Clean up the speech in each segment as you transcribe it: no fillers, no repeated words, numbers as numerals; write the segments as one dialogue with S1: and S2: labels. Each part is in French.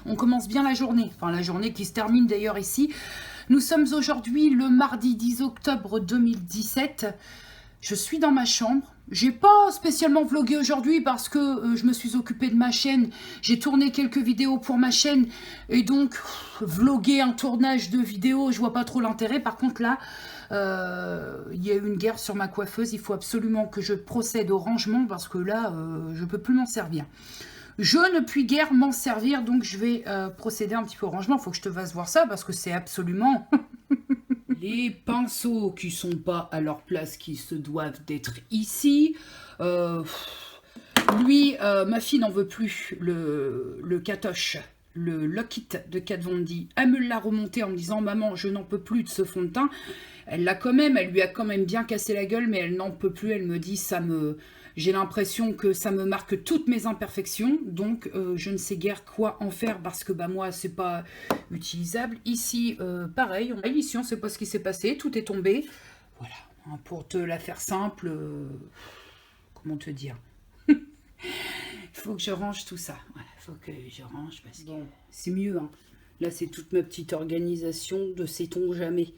S1: on commence bien la journée, enfin la journée qui se termine d'ailleurs ici. Nous sommes aujourd'hui le mardi 10 octobre 2017. Je suis dans ma chambre. J'ai pas spécialement vlogué aujourd'hui parce que je me suis occupée de ma chaîne. J'ai tourné quelques vidéos pour ma chaîne et donc vloguer un tournage de vidéos, je vois pas trop l'intérêt. Par contre là, il y a eu une guerre sur ma coiffeuse. Il faut absolument que je procède au rangement parce que là, je peux plus m'en servir. Je ne puis guère m'en servir, donc je vais procéder un petit peu au rangement. Il faut que je te fasse voir ça parce que c'est absolument... Les pinceaux qui sont pas à leur place, qui se doivent d'être ici. Lui, ma fille n'en veut plus, le Catoche, le Lock-It de Kat Von D. Elle me l'a remonté en me disant « Maman, je n'en peux plus de ce fond de teint ». Elle l'a quand même, elle lui a quand même bien cassé la gueule, mais elle n'en peut plus. Elle me dit « J'ai l'impression que ça me marque toutes mes imperfections, donc je ne sais guère quoi en faire parce que bah, moi, c'est pas utilisable. » Ici, pareil, ici, on ne sait pas ce qui s'est passé, tout est tombé. Voilà, hein, pour te la faire simple, comment te dire? Il faut que je range tout ça. Il faut que je range parce que bon, c'est mieux. Hein. Là, c'est toute ma petite organisation de sait-on jamais.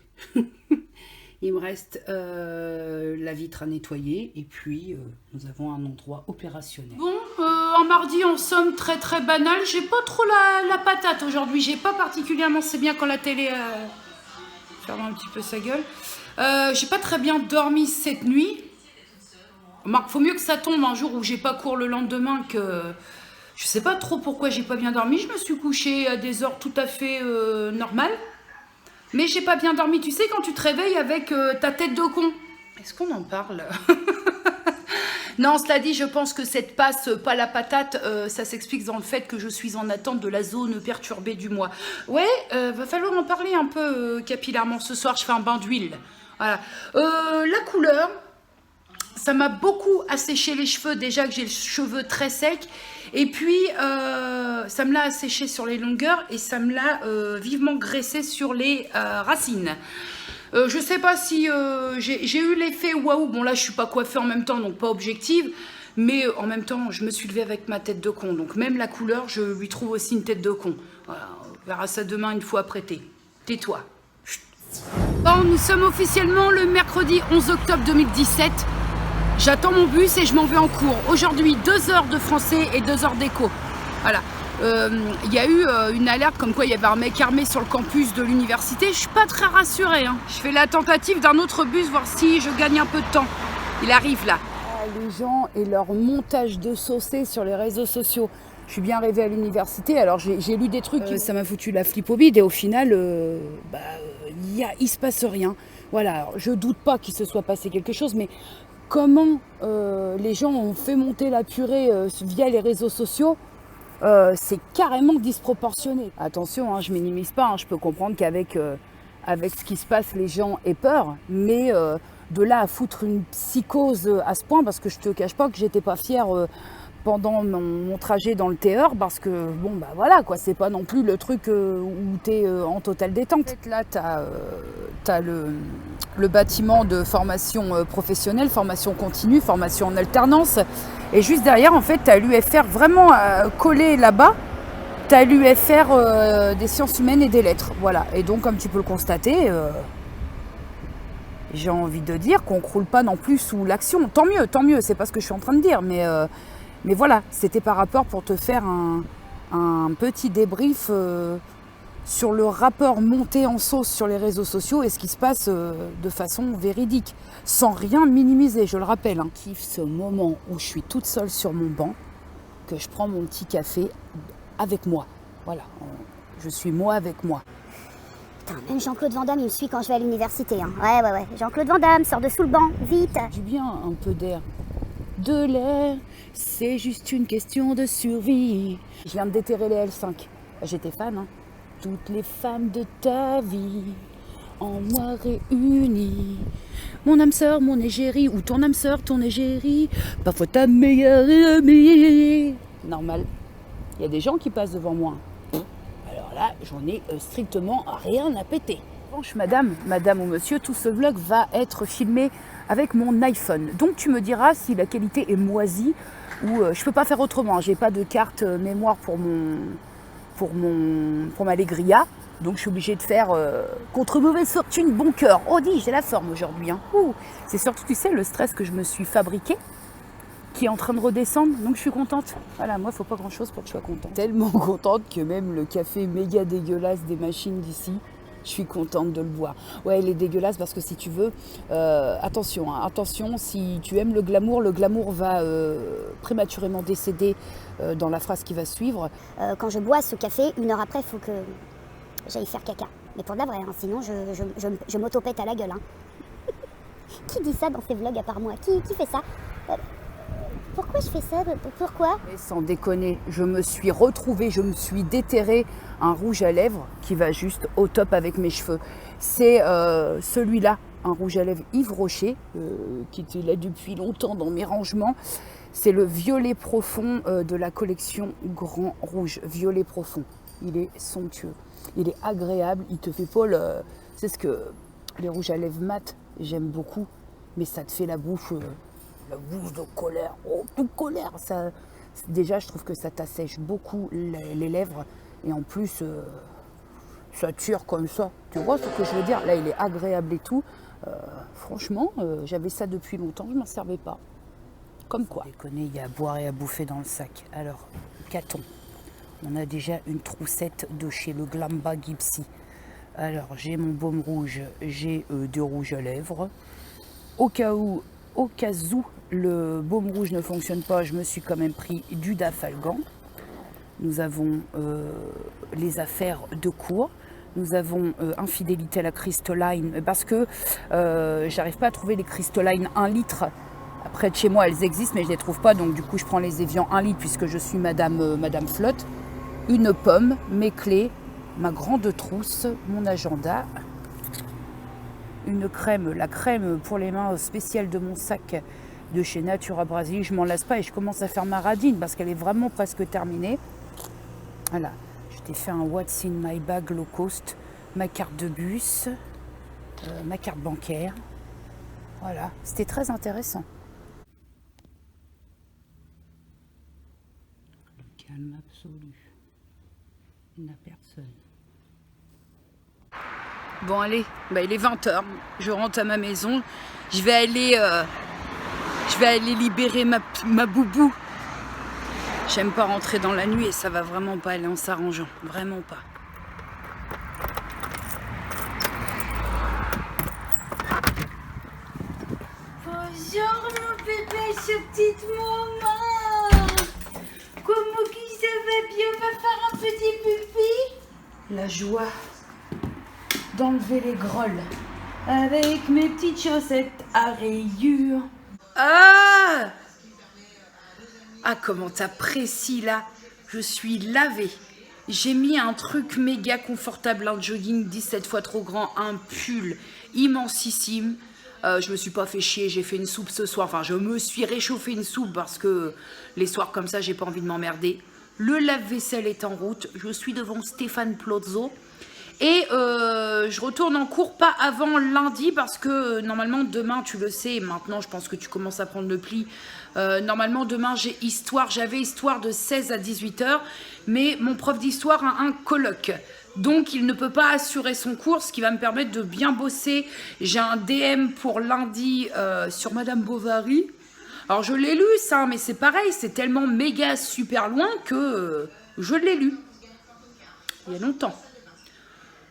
S1: Il me reste la vitre à nettoyer et puis nous avons un endroit opérationnel. Bon, un mardi en somme très banal. J'ai pas trop la patate aujourd'hui. J'ai pas particulièrement, c'est bien quand la télé ferme un petit peu sa gueule. J'ai pas très bien dormi cette nuit. Marc, faut mieux que ça tombe un jour où j'ai pas cours le lendemain que... Je sais pas trop pourquoi j'ai pas bien dormi. Je me suis couchée à des heures tout à fait normales. Mais j'ai pas bien dormi. Tu sais, quand tu te réveilles avec ta tête de con. Est-ce qu'on en parle? Non, cela dit, je pense que cette passe, pas la patate, ça s'explique dans le fait que je suis en attente de la zone perturbée du mois. Ouais, va falloir en parler un peu capillairement ce soir. Je fais un bain d'huile. Voilà. La couleur, ça m'a beaucoup asséché les cheveux. Déjà que j'ai les cheveux très secs. Et puis, ça me l'a asséché sur les longueurs et ça me l'a vivement graissé sur les racines. Je sais pas si j'ai eu l'effet waouh. Bon, là, je suis pas coiffée en même temps, donc pas objective. Mais en même temps, je me suis levée avec ma tête de con. Donc, même la couleur, je lui trouve aussi une tête de con. Voilà, on verra ça demain une fois apprêtée. Tais-toi. Bon, nous sommes officiellement le mercredi 11 octobre 2017. J'attends mon bus et je m'en vais en cours. Aujourd'hui, 2 heures de français et 2 heures d'éco. Voilà. Il y a eu une alerte comme quoi il y avait un mec armé sur le campus de l'université. Je suis pas très rassurée. Hein. Je fais la tentative d'un autre bus, voir si je gagne un peu de temps. Il arrive là. Les gens et leur montage de saucés sur les réseaux sociaux. Je suis bien rêvée à l'université. Alors j'ai lu des trucs, ça m'a foutu la flip au bide et au final, il se passe rien. Voilà. Alors, je doute pas qu'il se soit passé quelque chose, mais comment les gens ont fait monter la purée via les réseaux sociaux, c'est carrément disproportionné. Attention, hein, je minimise pas, hein, je peux comprendre qu'avec avec ce qui se passe, les gens aient peur, mais de là à foutre une psychose à ce point, parce que je te cache pas que j'étais pas fière pendant mon trajet dans le TER, parce que bon bah voilà quoi, c'est pas non plus le truc où t'es en totale détente. Là t'as le bâtiment de formation professionnelle, formation continue, formation en alternance, et juste derrière en fait t'as l'UFR vraiment collé là-bas, t'as l'UFR des sciences humaines et des lettres, voilà. Et donc comme tu peux le constater, j'ai envie de dire qu'on croule pas non plus sous l'action. Tant mieux, c'est pas ce que je suis en train de dire, mais voilà, c'était par rapport pour te faire un petit débrief sur le rapport monté en sauce sur les réseaux sociaux et ce qui se passe de façon véridique, sans rien minimiser, je le rappelle. Hein. Je kiffe ce moment où je suis toute seule sur mon banc, que je prends mon petit café avec moi. Voilà, je suis moi avec moi.
S2: Putain, même Jean-Claude Van Damme, il me suit quand je vais à l'université. Hein. Ouais. Jean-Claude Van Damme, sors de sous le banc, vite.
S1: Du bien, un peu d'air. De l'air, c'est juste une question de survie. Je viens de déterrer les L5. J'étais fan, hein. Toutes les femmes de ta vie, en moi réunies. Mon âme sœur, mon égérie, ou ton âme sœur, ton égérie, parfois ta meilleure amie. Normal. Il y a des gens qui passent devant moi. Alors là, j'en ai strictement rien à péter. Madame ou monsieur, tout ce vlog va être filmé avec mon iPhone. Donc tu me diras si la qualité est moisie où je peux pas faire autrement. J'ai pas de carte mémoire pour ma Legria. Donc je suis obligée de faire contre mauvaise fortune, bon cœur. Oh dis, j'ai la forme aujourd'hui. Hein. C'est surtout, tu sais, le stress que je me suis fabriqué qui est en train de redescendre. Donc je suis contente. Voilà, moi, il faut pas grand-chose pour que je sois contente. Tellement contente que même le café méga dégueulasse des machines d'ici, je suis contente de le boire. Ouais, il est dégueulasse parce que si tu veux, attention, hein, attention, si tu aimes le glamour va prématurément décéder dans la phrase qui va suivre.
S2: Quand je bois ce café, 1 heure après, il faut que j'aille faire caca. Mais pour de la vraie, hein, sinon je m'auto-pète à la gueule. Hein. Qui dit ça dans ses vlogs à part moi? Qui fait ça? Pourquoi je fais ça? Pourquoi?
S1: Mais sans déconner, je me suis retrouvée, je me suis déterré un rouge à lèvres qui va juste au top avec mes cheveux. C'est celui-là, un rouge à lèvres Yves Rocher, qui était là depuis longtemps dans mes rangements. C'est le violet profond de la collection Grand Rouge, violet profond. Il est somptueux, il est agréable, il te fait pas le... C'est ce que les rouges à lèvres mat, j'aime beaucoup, mais ça te fait la bouche de colère, oh, de colère. Ça, déjà, je trouve que ça t'assèche beaucoup les lèvres, et en plus, ça tire comme ça. Tu vois ce que je veux dire? Là, il est agréable et tout. Franchement, j'avais ça depuis longtemps, je m'en servais pas. Comme quoi. Déconner, il y a à boire et à bouffer dans le sac. Alors, qu'a-t-on? On a déjà une troussette de chez le Glamba Gypsy. Alors, j'ai mon baume rouge, j'ai deux rouges à lèvres. Au cas où le baume rouge ne fonctionne pas, je me suis quand même pris du Dafalgan. Nous avons les affaires de cours. Nous avons infidélité à la Crystalline parce que j'arrive pas à trouver les Crystalline 1 litre. Près de chez moi, elles existent, mais je les trouve pas. Donc du coup, je prends les Evian 1 litre puisque je suis Madame Flotte. Une pomme, mes clés, ma grande trousse, mon agenda. Une crème, la crème pour les mains spéciale de mon sac de chez Natura Brasil. Je m'en lasse pas et je commence à faire ma radine parce qu'elle est vraiment presque terminée. Voilà, je t'ai fait un What's in my bag low cost, ma carte de bus, ma carte bancaire. Voilà, c'était très intéressant. Le calme absolu. Il n'y a personne. Bon allez, il est 20h, je rentre à ma maison, je vais aller libérer ma boubou. J'aime pas rentrer dans la nuit et ça va vraiment pas aller en s'arrangeant, vraiment pas.
S3: Bonjour mon bébé, ce petit maman. Comment qui ça va bien? On va faire un petit pipi.
S1: La joie d'enlever les grolles avec mes petites chaussettes à rayures. Ah, comment t'apprécies là. Je suis lavée. J'ai mis un truc méga confortable, un jogging 17 fois trop grand, un pull immensissime. Je me suis pas fait chier, j'ai fait une soupe ce soir. Enfin, je me suis réchauffé une soupe parce que les soirs comme ça, j'ai pas envie de m'emmerder. Le lave-vaisselle est en route. Je suis devant Stéphane Plozzo. Et je retourne en cours pas avant lundi parce que normalement demain, tu le sais, maintenant je pense que tu commences à prendre le pli. Normalement demain j'avais histoire de 16 à 18h, mais mon prof d'histoire a un colloque. Donc il ne peut pas assurer son cours, ce qui va me permettre de bien bosser. J'ai un DM pour lundi sur Madame Bovary. Alors je l'ai lu ça, mais c'est pareil, c'est tellement méga super loin que je l'ai lu. Il y a longtemps.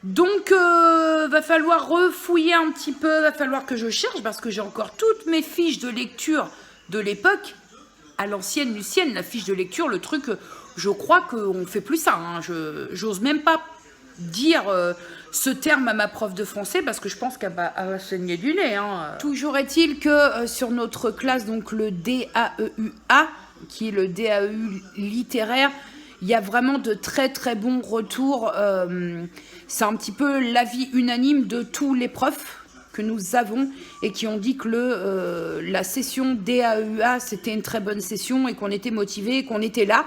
S1: Donc, va falloir refouiller un petit peu, va falloir que je cherche parce que j'ai encore toutes mes fiches de lecture de l'époque. À l'ancienne Lucienne, la fiche de lecture, le truc, je crois qu'on ne fait plus ça. Hein. J'ose même pas dire ce terme à ma prof de français parce que je pense qu'elle va saigner du nez. Hein. Toujours est-il que sur notre classe, donc le DAEUA, qui est le DAEU littéraire, il y a vraiment de très très bons retours. C'est un petit peu l'avis unanime de tous les profs que nous avons et qui ont dit que la session DAEUA c'était une très bonne session et qu'on était motivés, qu'on était là.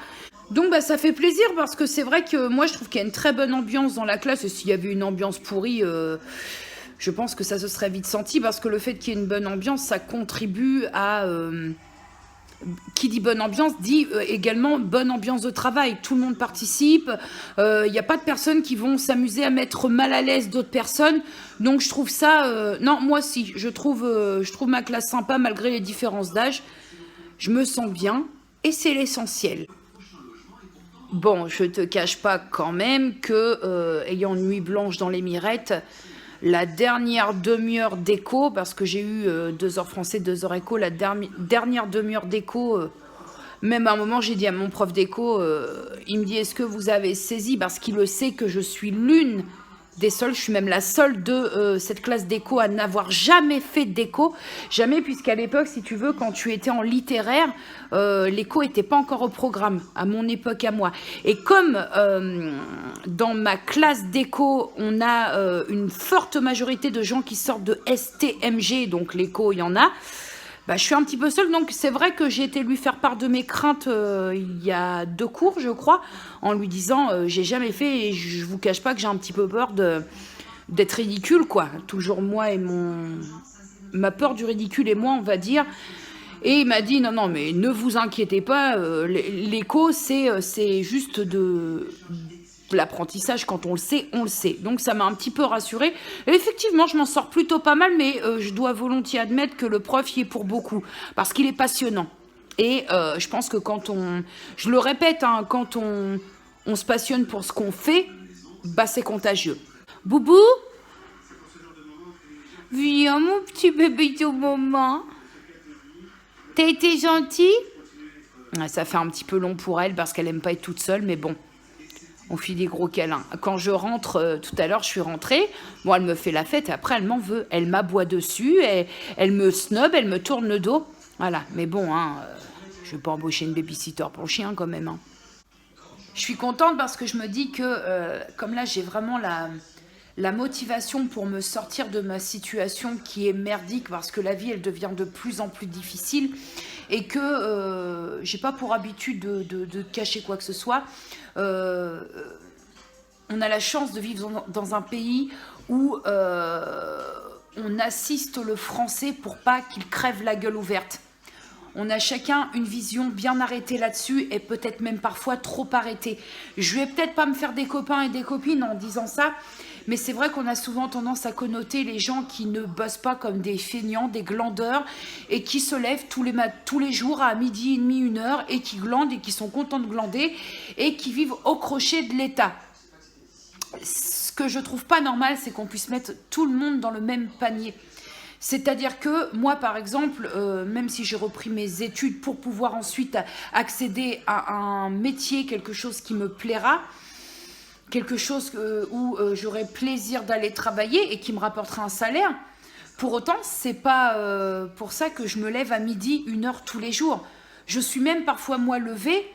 S1: Donc ça fait plaisir parce que c'est vrai que moi je trouve qu'il y a une très bonne ambiance dans la classe et s'il y avait une ambiance pourrie, je pense que ça se serait vite senti parce que le fait qu'il y ait une bonne ambiance, ça contribue à qui dit bonne ambiance dit également bonne ambiance de travail. Tout le monde participe. Il n'y a pas de personnes qui vont s'amuser à mettre mal à l'aise d'autres personnes. Donc je trouve ça... non, moi si, je trouve ma classe sympa malgré les différences d'âge. Je me sens bien et c'est l'essentiel. Bon, je te cache pas quand même que, ayant une nuit blanche dans les mirettes, la dernière demi-heure d'écho, parce que j'ai eu 2 heures français, 2 heures écho, la dernière demi-heure d'écho, même à un moment, j'ai dit à mon prof d'écho, il me dit, est-ce que vous avez saisi, parce qu'il le sait que je suis l'une des seules, je suis même la seule de cette classe d'écho à n'avoir jamais fait d'écho, jamais, puisqu'à l'époque, si tu veux, quand tu étais en littéraire, l'écho n'était pas encore au programme, à mon époque à moi. Et comme dans ma classe d'écho, on a une forte majorité de gens qui sortent de STMG, donc l'écho, il y en a, bah, je suis un petit peu seule, donc c'est vrai que j'ai été lui faire part de mes craintes il y a 2 cours, je crois, en lui disant j'ai jamais fait et je vous cache pas que j'ai un petit peu peur d'être ridicule, quoi. Toujours moi et ma peur du ridicule et moi, on va dire. Et il m'a dit non, mais ne vous inquiétez pas, l'écho, c'est juste de l'apprentissage, quand on le sait, on le sait. Donc ça m'a un petit peu rassurée. Et effectivement, je m'en sors plutôt pas mal, mais je dois volontiers admettre que le prof y est pour beaucoup, parce qu'il est passionnant. Et je pense que quand je le répète, hein, quand on se passionne pour ce qu'on fait, bah c'est contagieux. Boubou, viens mon petit bébé de maman. T'as été gentille? Ça fait un petit peu long pour elle, parce qu'elle aime pas être toute seule, mais bon. On fait des gros câlins. Quand je rentre, tout à l'heure, je suis rentrée. Bon, elle me fait la fête et après, elle m'en veut. Elle m'aboie dessus, elle me snob, elle me tourne le dos. Voilà. Mais bon, hein, je vais pas embaucher une babysitter pour le chien quand même. Hein. Je suis contente parce que je me dis que, comme là, j'ai vraiment la motivation pour me sortir de ma situation qui est merdique parce que la vie, elle devient de plus en plus difficile et que j'ai pas pour habitude de cacher quoi que ce soit. On a la chance de vivre dans un pays où on assiste le français pour pas qu'il crève la gueule ouverte. On a chacun une vision bien arrêtée là-dessus et peut-être même parfois trop arrêtée. Je vais peut-être pas me faire des copains et des copines en disant ça, mais c'est vrai qu'on a souvent tendance à connoter les gens qui ne bossent pas comme des feignants, des glandeurs, et qui se lèvent tous les jours à 12h30, 1h, et qui glandent et qui sont contents de glander, et qui vivent au crochet de l'État. Ce que je trouve pas normal, c'est qu'on puisse mettre tout le monde dans le même panier. C'est-à-dire que moi, par exemple, même si j'ai repris mes études pour pouvoir ensuite accéder à un métier, quelque chose qui me plaira, quelque chose où j'aurais plaisir d'aller travailler et qui me rapportera un salaire. Pour autant, c'est pas pour ça que je me lève à 12h, 1h tous les jours. Je suis même parfois, moi, levée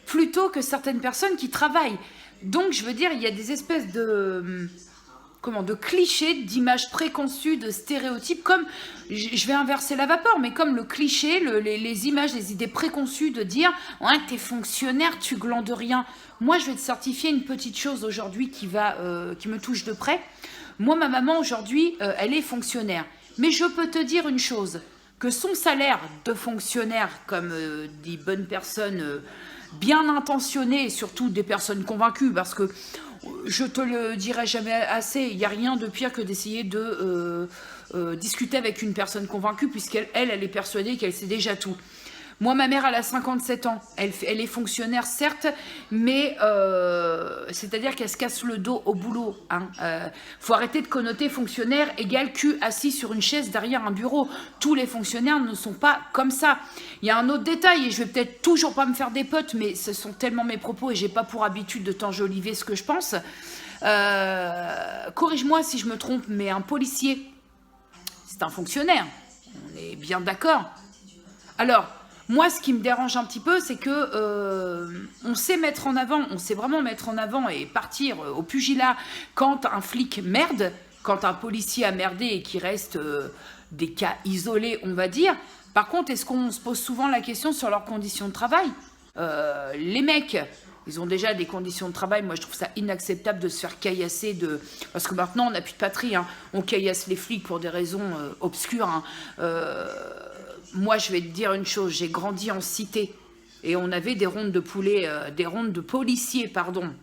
S1: plus tôt que certaines personnes qui travaillent. Donc, je veux dire, il y a des espèces de clichés, d'images préconçues, de stéréotypes, comme, je vais inverser la vapeur, mais comme le cliché, les images, les idées préconçues de dire « Ouais, t'es fonctionnaire, tu glandes rien ». Moi, je vais te certifier une petite chose aujourd'hui qui me touche de près. Moi, ma maman, aujourd'hui, elle est fonctionnaire. Mais je peux te dire une chose, que son salaire de fonctionnaire, comme des bonnes personnes bien intentionnées, et surtout des personnes convaincues, parce que je te le dirai jamais assez, il n'y a rien de pire que d'essayer de discuter avec une personne convaincue, puisqu'elle est persuadée qu'elle sait déjà tout. Moi, ma mère, elle a 57 ans. Elle est fonctionnaire, certes, mais c'est-à-dire qu'elle se casse le dos au boulot. Hein. Faut arrêter de connoter fonctionnaire égale cul assis sur une chaise derrière un bureau. Tous les fonctionnaires ne sont pas comme ça. Il y a un autre détail, et je vais peut-être toujours pas me faire des potes, mais ce sont tellement mes propos et j'ai pas pour habitude de t'enjoliver ce que je pense. Corrige-moi si je me trompe, mais un policier, c'est un fonctionnaire. On est bien d'accord. Alors, moi, ce qui me dérange un petit peu, c'est que on sait mettre en avant, on sait vraiment mettre en avant et partir au pugilat quand un flic merde, quand un policier a merdé et qu'il reste des cas isolés, on va dire. Par contre, est-ce qu'on se pose souvent la question sur leurs conditions de travail? Les mecs, ils ont déjà des conditions de travail. Moi, je trouve ça inacceptable de se faire caillasser parce que maintenant, on n'a plus de patrie. Hein. On caillasse les flics pour des raisons obscures. Hein. moi, je vais te dire une chose, j'ai grandi en cité et on avait des rondes de des rondes de policiers, pardon,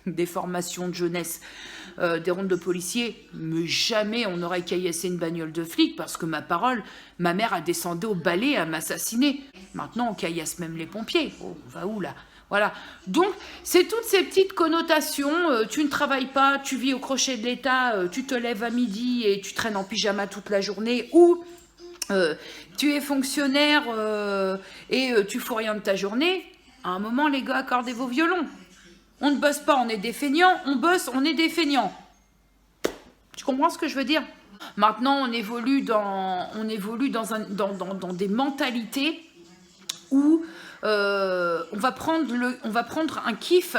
S1: des formations de jeunesse, des rondes de policiers, mais jamais on aurait caillassé une bagnole de flic parce que ma mère a descendu au balai à m'assassiner. Maintenant, on caillasse même les pompiers. Oh, on va où là? Voilà. Donc, c'est toutes ces petites connotations. Tu ne travailles pas, tu vis au crochet de l'État, tu te lèves à midi et tu traînes en pyjama toute la journée, ou tu es fonctionnaire et tu fous rien de ta journée. À un moment, les gars, accordez vos violons. On ne bosse pas, on est des feignants. On bosse, on est des feignants. Tu comprends ce que je veux dire? Maintenant, on évolue dans des mentalités où on va prendre un kiff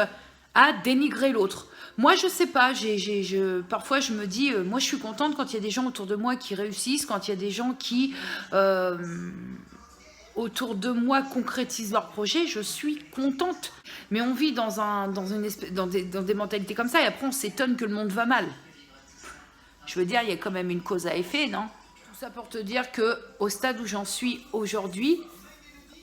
S1: à dénigrer l'autre. Moi, je sais pas, parfois je me dis, moi je suis contente quand il y a des gens autour de moi qui réussissent, quand il y a des gens qui, autour de moi, concrétisent leurs projets, je suis contente. Mais on vit dans des mentalités comme ça, et après on s'étonne que le monde va mal. Je veux dire, il y a quand même une cause à effet, non? Tout ça pour te dire qu'au stade où j'en suis aujourd'hui,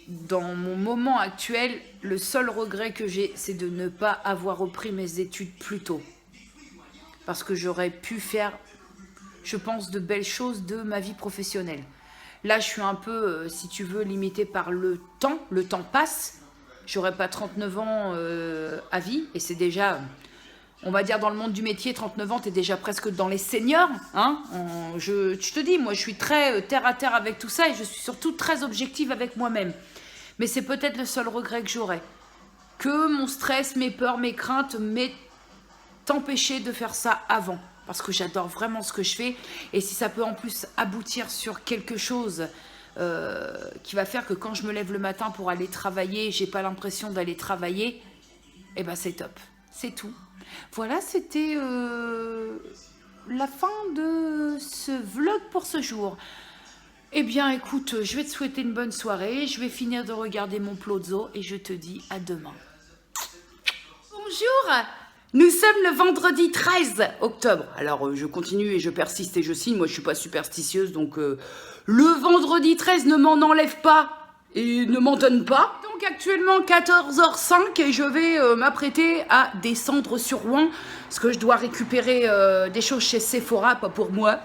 S1: dans mon moment actuel, le seul regret que j'ai, c'est de ne pas avoir repris mes études plus tôt. Parce que j'aurais pu faire, je pense, de belles choses de ma vie professionnelle. Là, je suis un peu, si tu veux, limitée par le temps. Le temps passe. J'aurais pas 39 ans à vie. Et c'est déjà, on va dire, dans le monde du métier, 39 ans, tu es déjà presque dans les seniors. Hein, je te dis, moi, je suis très terre à terre avec tout ça. Et je suis surtout très objective avec moi-même. Mais c'est peut-être le seul regret que j'aurais. Que mon stress, mes peurs, mes craintes m'aient empêché de faire ça avant. Parce que j'adore vraiment ce que je fais. Et si ça peut en plus aboutir sur quelque chose qui va faire que quand je me lève le matin pour aller travailler, j'ai pas l'impression d'aller travailler, eh ben c'est top. C'est tout. Voilà, c'était la fin de ce vlog pour ce jour. Eh bien, écoute, je vais te souhaiter une bonne soirée. Je vais finir de regarder mon Plozzo et je te dis à demain. Bonjour! Nous sommes le vendredi 13 octobre. Alors, je continue et je persiste et je signe. Moi, je suis pas superstitieuse, donc le vendredi 13 ne m'en enlève pas et ne m'en donne pas. Donc, actuellement, 14h05 et je vais m'apprêter à descendre sur Rouen parce que je dois récupérer des choses chez Sephora, pas pour moi.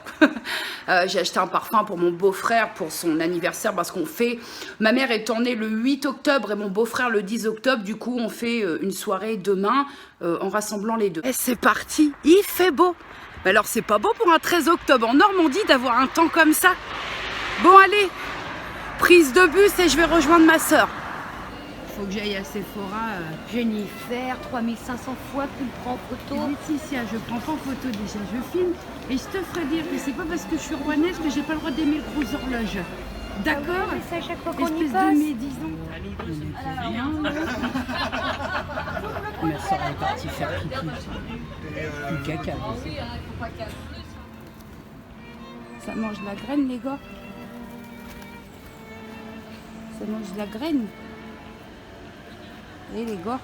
S1: J'ai acheté un parfum pour mon beau-frère pour son anniversaire parce qu'on fait... Ma mère étant née le 8 octobre et mon beau-frère le 10 octobre. Du coup, on fait une soirée demain en rassemblant les deux. Et c'est parti, il fait beau. Mais alors, c'est pas beau pour un 13 octobre en Normandie d'avoir un temps comme ça. Bon, allez, prise de bus et je vais rejoindre ma soeur. Faut que j'aille à Sephora.
S4: Jennifer, 3500 fois tu le prends en photo.
S5: Laetitia, je prends pas en photo déjà, je filme. Et je te ferai dire que c'est pas parce que je suis rouennaise que j'ai pas le droit d'aimer le gros horloge. D'accord?
S4: C'est à chaque fois qu'on y
S5: Espèce
S4: passe.
S5: de médisant. Rien. Ma soeur est partie faire pipi. Du caca. Ça mange la graine, les gars. Ça mange la graine. Et les gars.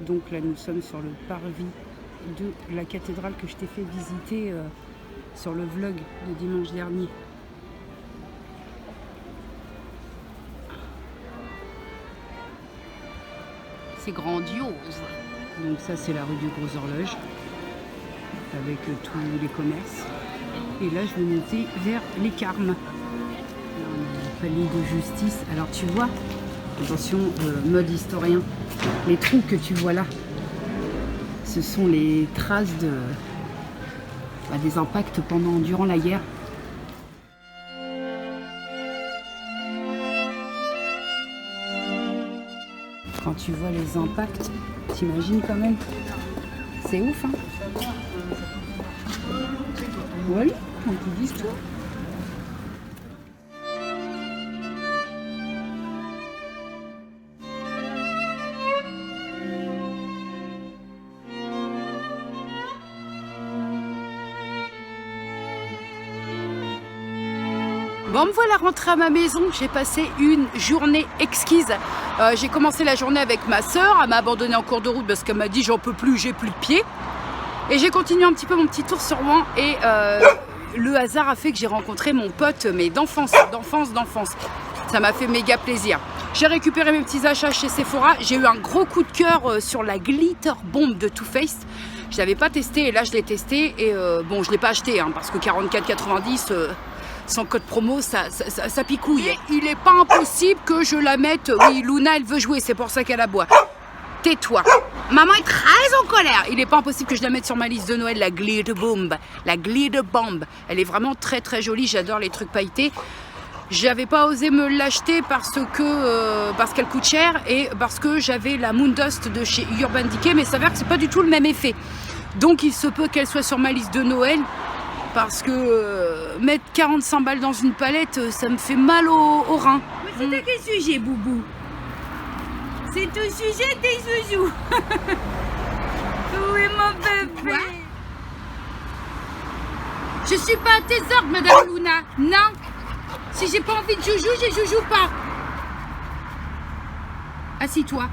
S5: Donc là, nous sommes sur le parvis de la cathédrale que je t'ai fait visiter sur le vlog de dimanche dernier. C'est grandiose. Donc ça, c'est la rue du Gros Horloge avec tous les commerces. Et là, je vais monter vers les Carmes, le palais de justice. Alors tu vois, attention, mode historien, les trous que tu vois là, ce sont les traces des impacts durant la guerre. Quand tu vois les impacts, t'imagines quand même. C'est ouf, hein? Voilà, on te dit tout.
S1: Bon, me voilà rentrée à ma maison. J'ai passé une journée exquise. J'ai commencé la journée avec ma sœur. Elle m'a abandonnée en cours de route parce qu'elle m'a dit j'en peux plus, j'ai plus de pied. Et j'ai continué un petit peu mon petit tour sur Rouen. Et le hasard a fait que j'ai rencontré mon pote, mais d'enfance. Ça m'a fait méga plaisir. J'ai récupéré mes petits achats chez Sephora. J'ai eu un gros coup de cœur sur la Glitter Bomb de Too Faced. Je l'avais pas testé et là je l'ai testé. Et bon, je l'ai pas acheté hein, parce que 44,90 sans code promo, ça picouille. Et il n'est pas impossible que je la mette. Oui, Luna, elle veut jouer, c'est pour ça qu'elle aboie. Tais-toi. Maman est très en colère. Il n'est pas impossible que je la mette sur ma liste de Noël, la Glitter Bomb. La Glitter Bomb. Elle est vraiment très très jolie. J'adore les trucs pailletés. J'avais pas osé me l'acheter parce qu'elle coûte cher et parce que j'avais la Moondust de chez Urban Decay, mais ça s'avère que c'est pas du tout le même effet. Donc il se peut qu'elle soit sur ma liste de Noël parce que mettre 45 balles dans une palette, ça me fait mal au rein.
S3: Mais c'est à quel sujet, Boubou? C'est au sujet des zouzous. Oui, mon bébé.
S1: Je suis pas à tes ordres, Madame Luna. Non. Si j'ai pas envie de joujou, je joujou pas. Assis-toi.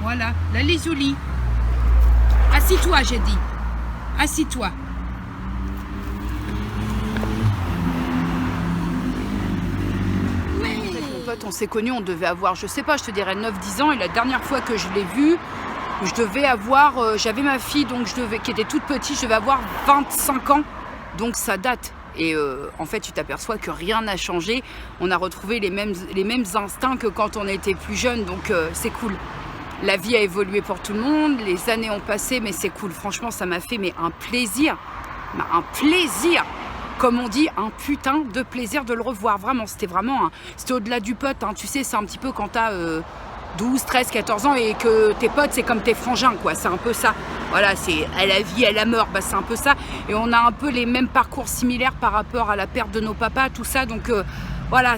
S1: Voilà, là les jolis. Assis-toi, j'ai dit. Assis-toi. Oui. Avec mon pote, on s'est connus, on devait avoir, je sais pas, je te dirais 9-10 ans. Et la dernière fois que je l'ai vu, je devais avoir, j'avais ma fille donc qui était toute petite, je devais avoir 25 ans. Donc ça date. Et en fait, tu t'aperçois que rien n'a changé. On a retrouvé les mêmes instincts que quand on était plus jeune. Donc, c'est cool. La vie a évolué pour tout le monde. Les années ont passé, mais c'est cool. Franchement, ça m'a fait un plaisir. Un plaisir. Comme on dit, un putain de plaisir de le revoir. Vraiment, c'était au-delà du pote. Hein. Tu sais, c'est un petit peu quand t'as 12, 13, 14 ans et que tes potes, c'est comme tes frangins, quoi. C'est un peu ça. Voilà, c'est à la vie, à la mort, bah, c'est un peu ça. Et on a un peu les mêmes parcours similaires par rapport à la perte de nos papas, tout ça. Donc voilà,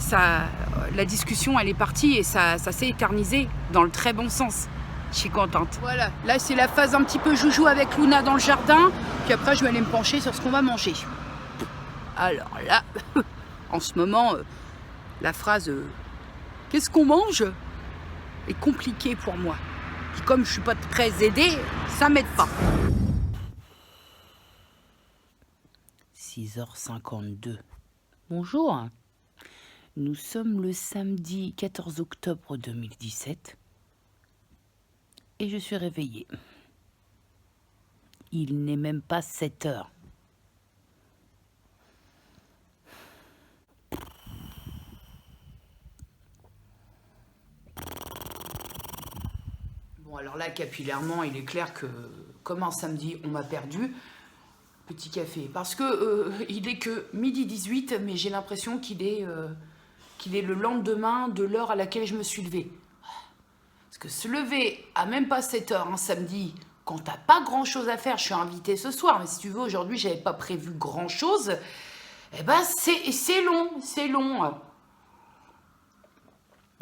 S1: la discussion, elle est partie et ça s'est éternisé dans le très bon sens. Je suis contente. Voilà, là c'est la phase un petit peu joujou avec Luna dans le jardin. Puis après, je vais aller me pencher sur ce qu'on va manger. Alors là, en ce moment, la phrase « Qu'est-ce qu'on mange ?» est compliquée pour moi. Puis comme je suis pas très aidée, ça m'aide pas. 6h52. Bonjour. Nous sommes le samedi 14 octobre 2017 et je suis réveillée. Il n'est même pas 7 heures. Bon, alors là, capillairement, il est clair que, comme un samedi, on m'a perdu. Petit café. Parce que il est que midi 18, mais j'ai l'impression qu'il est le lendemain de l'heure à laquelle je me suis levée. Parce que se lever à même pas 7 heures un samedi, quand t'as pas grand-chose à faire, je suis invitée ce soir, mais si tu veux, aujourd'hui, j'avais pas prévu grand-chose, eh ben, c'est long.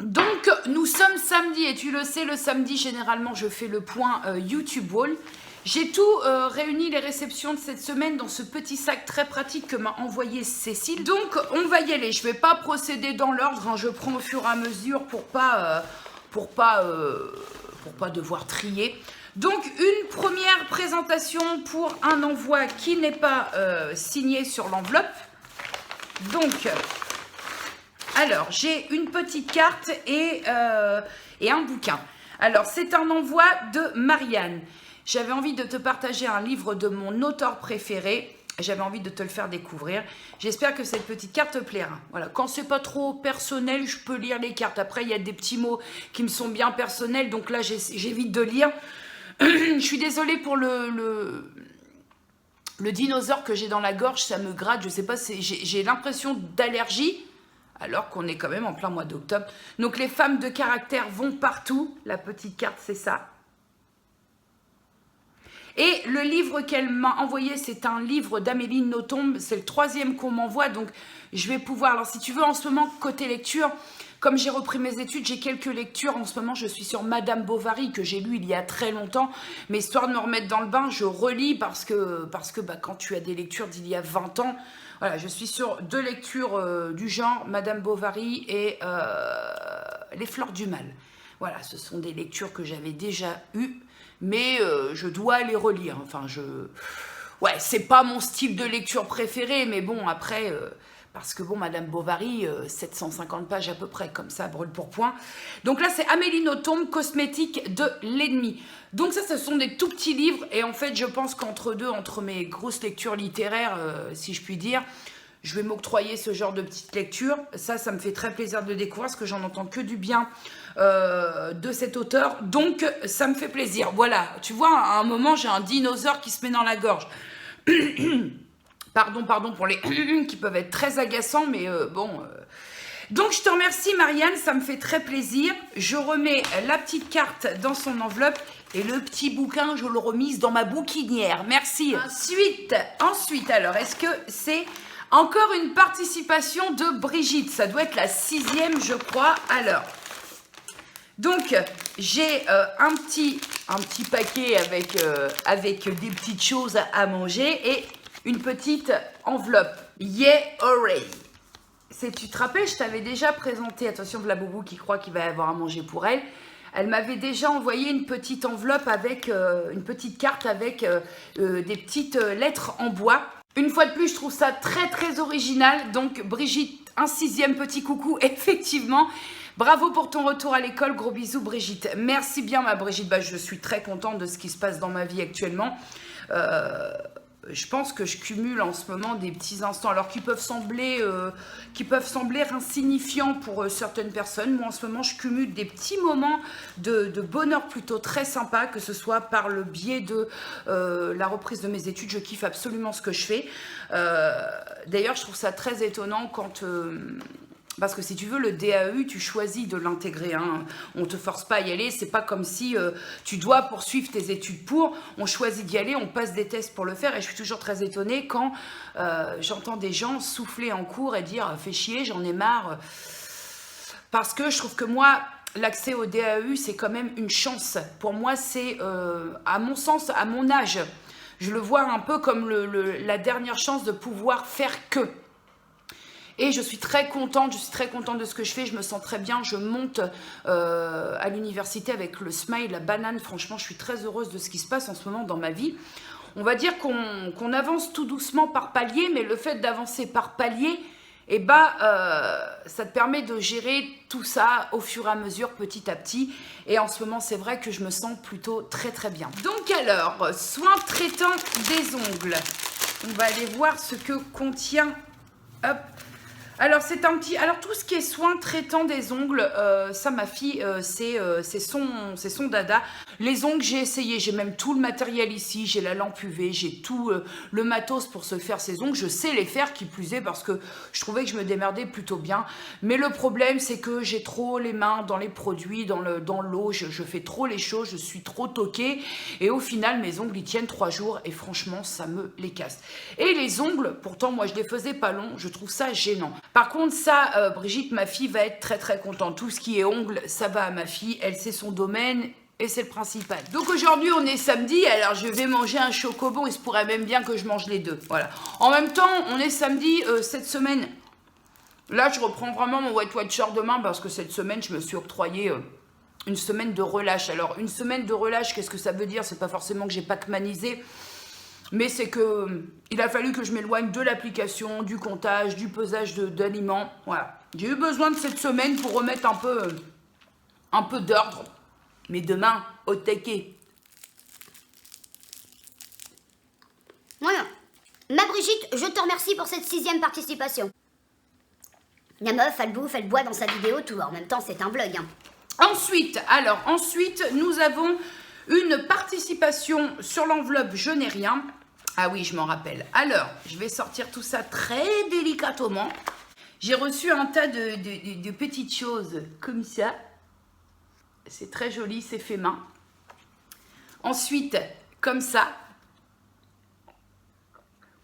S1: Donc, nous sommes samedi, et tu le sais, le samedi, généralement, je fais le point YouTube Wall. J'ai tout réuni, les réceptions de cette semaine, dans ce petit sac très pratique que m'a envoyé Cécile. Donc, on va y aller. Je ne vais pas procéder dans l'ordre, hein. Je prends au fur et à mesure pour pas devoir trier. Donc, une première présentation pour un envoi qui n'est pas signé sur l'enveloppe. Donc... Alors, j'ai une petite carte et un bouquin. Alors, c'est un envoi de Marianne. J'avais envie de te partager un livre de mon auteur préféré. J'avais envie de te le faire découvrir. J'espère que cette petite carte te plaira. Voilà. Quand c'est pas trop personnel, je peux lire les cartes. Après, il y a des petits mots qui me sont bien personnels. Donc là, j'évite de lire. Je suis désolée pour le dinosaure que j'ai dans la gorge. Ça me gratte. Je sais pas, j'ai l'impression d'allergie. Alors qu'on est quand même en plein mois d'octobre. Donc les femmes de caractère vont partout. La petite carte, c'est ça. Et le livre qu'elle m'a envoyé, c'est un livre d'Amélie Nothomb. C'est le 3e qu'on m'envoie, donc je vais pouvoir... Alors si tu veux, en ce moment, côté lecture, comme j'ai repris mes études, j'ai quelques lectures. En ce moment, je suis sur Madame Bovary, que j'ai lu il y a très longtemps. Mais histoire de me remettre dans le bain, je relis parce que bah, quand tu as des lectures d'il y a 20 ans, voilà, je suis sur 2 lectures du genre, Madame Bovary et Les Fleurs du Mal. Voilà, ce sont des lectures que j'avais déjà eues, mais je dois les relire. Enfin, ouais, c'est pas mon style de lecture préféré, mais bon, après... Parce que bon, Madame Bovary, 750 pages à peu près, comme ça, brûle pour point. Donc là, c'est Amélie Nothomb, Cosmétique de l'ennemi. Donc ça, ce sont des tout petits livres. Et en fait, je pense qu'entre deux, entre mes grosses lectures littéraires, si je puis dire, je vais m'octroyer ce genre de petites lectures. Ça me fait très plaisir de découvrir, parce que j'en entends que du bien de cet auteur. Donc, ça me fait plaisir. Voilà, tu vois, à un moment, j'ai un dinosaure qui se met dans la gorge. Pardon pour les qui peuvent être très agaçants, mais bon. Donc, je te remercie, Marianne, ça me fait très plaisir. Je remets la petite carte dans son enveloppe et le petit bouquin, je le remise dans ma bouquinière. Merci. Ensuite, alors, est-ce que c'est encore une participation de Brigitte? Ça doit être la 6e, je crois. Alors, donc, j'ai un petit paquet avec des petites choses à manger et une petite enveloppe. Yeah, hooray! Tu te rappelles, je t'avais déjà présenté, attention de la boubou qui croit qu'il va y avoir à manger pour elle. Elle m'avait déjà envoyé une petite enveloppe avec une petite carte avec des petites lettres en bois. Une fois de plus, je trouve ça très très original. Donc Brigitte, un 6e petit coucou, effectivement. Bravo pour ton retour à l'école, gros bisous Brigitte. Merci bien ma Brigitte, bah, je suis très contente de ce qui se passe dans ma vie actuellement. Je pense que je cumule en ce moment des petits instants, alors qui peuvent sembler insignifiants pour certaines personnes. Moi, en ce moment, je cumule des petits moments de bonheur plutôt très sympa, que ce soit par le biais de la reprise de mes études. Je kiffe absolument ce que je fais. D'ailleurs, je trouve ça très étonnant quand... Parce que si tu veux, le DAE, tu choisis de l'intégrer. Hein. On ne te force pas à y aller. C'est pas comme si tu dois poursuivre tes études pour. On choisit d'y aller, on passe des tests pour le faire. Et je suis toujours très étonnée quand j'entends des gens souffler en cours et dire « fais chier, j'en ai marre ». Parce que je trouve que moi, l'accès au DAE, c'est quand même une chance. Pour moi, c'est, à mon sens, à mon âge, je le vois un peu comme la dernière chance de pouvoir faire que. Et je suis très contente de ce que je fais, je me sens très bien, je monte à l'université avec le smile, la banane, franchement je suis très heureuse de ce qui se passe en ce moment dans ma vie. On va dire qu'on avance tout doucement par palier, mais le fait d'avancer par palier, eh ben, ça te permet de gérer tout ça au fur et à mesure, petit à petit. Et en ce moment, c'est vrai que je me sens plutôt très très bien. Donc alors, soins traitants des ongles. On va aller voir ce que contient, hop. Alors, c'est un petit... Alors, tout ce qui est soins traitants des ongles, ça, ma fille, c'est son dada. Les ongles, j'ai essayé. J'ai même tout le matériel ici. J'ai la lampe UV. J'ai tout le matos pour se faire ses ongles. Je sais les faire, qui plus est, parce que je trouvais que je me démerdais plutôt bien. Mais le problème, c'est que j'ai trop les mains dans les produits, dans l'eau. Je fais trop les choses. Je suis trop toquée. Et au final, mes ongles, ils tiennent 3 jours. Et franchement, ça me les casse. Et les ongles, pourtant, moi, je les faisais pas longs. Je trouve ça gênant. Par contre, ça, Brigitte, ma fille, va être très très contente. Tout ce qui est ongles, ça va à ma fille. Elle sait son domaine et c'est le principal. Donc aujourd'hui, on est samedi, alors je vais manger un chocobon. Il se pourrait même bien que je mange les deux. Voilà. En même temps, on est samedi cette semaine. Là, je reprends vraiment mon Weight Watcher demain parce que cette semaine, je me suis octroyé une semaine de relâche. Alors, une semaine de relâche, qu'est-ce que ça veut dire? C'est pas forcément que j'ai pac-manisé. Mais c'est que il a fallu que je m'éloigne de l'application, du comptage, du pesage d'aliments. Voilà. J'ai eu besoin de cette semaine pour remettre un peu d'ordre. Mais demain, au taquet.
S2: Voilà. Ma Brigitte, je te remercie pour cette 6e participation. La meuf, elle bouffe, elle boit dans sa vidéo, tout. En même temps, c'est un vlog. Hein.
S1: Ensuite, nous avons une participation sur l'enveloppe « Je n'ai rien ». Ah oui, je m'en rappelle. Alors, je vais sortir tout ça très délicatement. J'ai reçu un tas de petites choses comme ça. C'est très joli, c'est fait main. Ensuite, comme ça,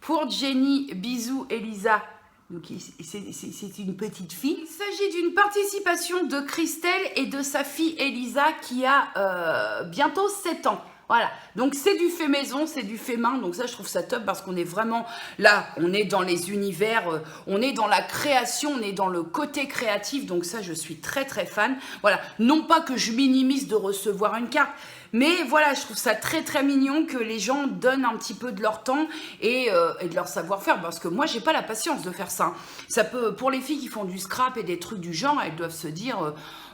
S1: Pour Jenny, bisous Elisa. Donc c'est une petite fille. Il s'agit d'une participation de Christelle et de sa fille Elisa qui a bientôt 7 ans. Voilà, donc c'est du fait maison, c'est du fait main, donc ça je trouve ça top parce qu'on est vraiment là, on est dans les univers, on est dans la création, on est dans le côté créatif, donc ça je suis très très fan. Voilà, non pas que je minimise de recevoir une carte, mais voilà, je trouve ça très très mignon que les gens donnent un petit peu de leur temps et de leur savoir-faire, parce que moi j'ai pas la patience de faire ça. Ça peut, pour les filles qui font du scrap et des trucs du genre, elles doivent se dire...